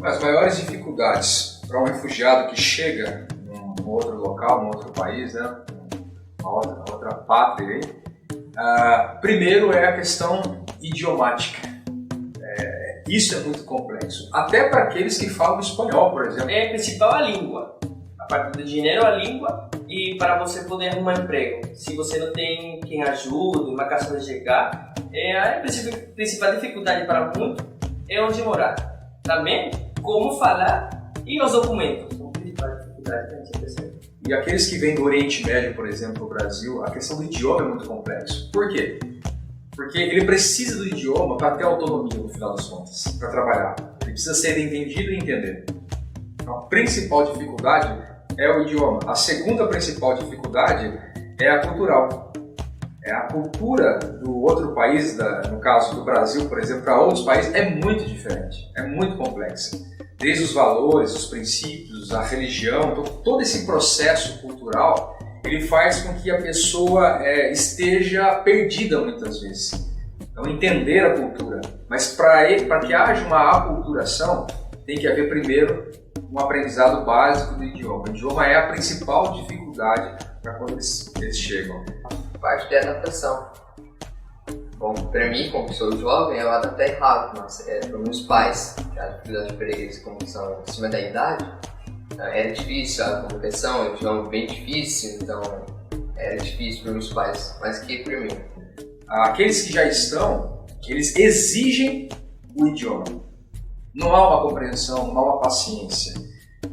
As maiores dificuldades para um refugiado que chega num outro local, num outro país, né? Uma outra pátria aí, primeiro é a questão idiomática. Isso é muito complexo, até para aqueles que falam espanhol, por exemplo. É principal a língua. A parte do dinheiro, a língua, e para você poder arrumar emprego. Se você não tem quem ajude, uma casa de chegar, a principal dificuldade para muitos é onde morar. Também, como falar e os documentos. São a principal dificuldade que a gente percebe. E aqueles que vêm do Oriente Médio, por exemplo, no Brasil, a questão do idioma é muito complexo. Por quê? Porque ele precisa do idioma para ter autonomia, no final das contas, para trabalhar. Ele precisa ser entendido e entender. Então, a principal dificuldade é o idioma. A segunda principal dificuldade é a cultural. A cultura do outro país, no caso do Brasil, por exemplo, para outros países, é muito diferente, é muito complexa. Desde os valores, os princípios, a religião, todo esse processo cultural, ele faz com que a pessoa esteja perdida muitas vezes. Então, entender a cultura. Mas para que haja uma aculturação, tem que haver primeiro um aprendizado básico do idioma. O idioma é a principal dificuldade para quando eles chegam. Parte da adaptação. Bom, para mim, como sou jovem, eu adaptei rápido, mas para meus pais, que a dificuldade para eles, como são acima da idade, era difícil, a comunicação, o idioma bem difícil, então era difícil para meus pais, mas que para mim. Aqueles que já estão, eles exigem o idioma. Não há uma compreensão, não há uma paciência,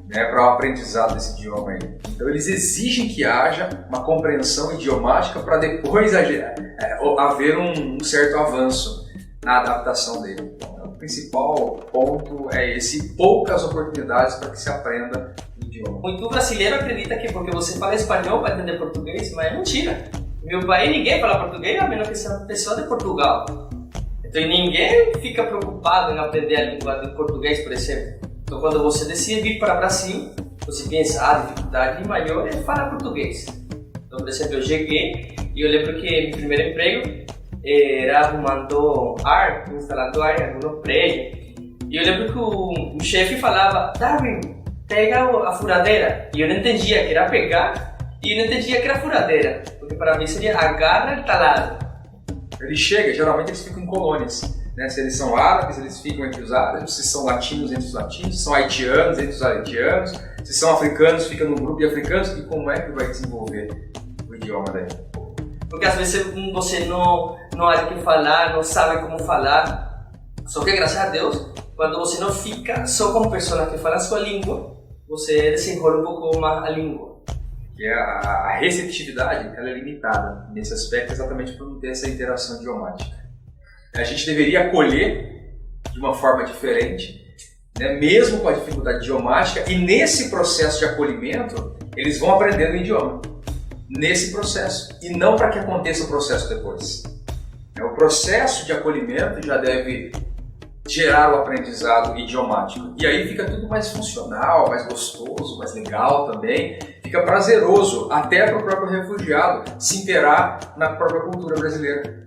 né, para o aprendizado desse idioma aí. Então eles exigem que haja uma compreensão idiomática para depois haver um certo avanço na adaptação dele. Então, o principal ponto é esse, poucas oportunidades para que se aprenda o idioma. Muito brasileiro acredita que porque você fala espanhol vai entender português, mas é mentira. No meu país ninguém fala português, a menos que seja uma pessoa de Portugal. Então ninguém fica preocupado em aprender a língua do português, por exemplo. Então quando você decide vir para o Brasil, você pensa, a dificuldade maior é falar português. Então, por exemplo, eu cheguei e eu lembro que meu primeiro emprego era arrumando ar, instalando ar em algum prédio. E eu lembro que o chefe falava, Darwin, pega a furadeira. E eu não entendia que era pegar e eu não entendia que era furadeira. Porque para mim seria agarra e talado. Ele chega, geralmente eles ficam em colônias. Né? Se eles são árabes, eles ficam entre os árabes. Se são latinos, entre os latinos. Se são haitianos, entre os haitianos. Se são africanos, fica no grupo de africanos. E como é que vai desenvolver o idioma daí? Porque às vezes você não há que falar, não sabe como falar. Só que graças a Deus, quando você não fica só com pessoas que falam a sua língua, você desenvolve um pouco mais a língua. Que a receptividade ela é limitada nesse aspecto, exatamente por não ter essa interação idiomática. A gente deveria acolher de uma forma diferente, né, mesmo com a dificuldade idiomática, e nesse processo de acolhimento, eles vão aprendendo o idioma. Nesse processo, e não para que aconteça o processo depois. O processo de acolhimento já deve gerar o aprendizado idiomático. E aí fica tudo mais funcional, mais gostoso, mais legal também. Fica prazeroso até para o próprio refugiado se inteirar na própria cultura brasileira.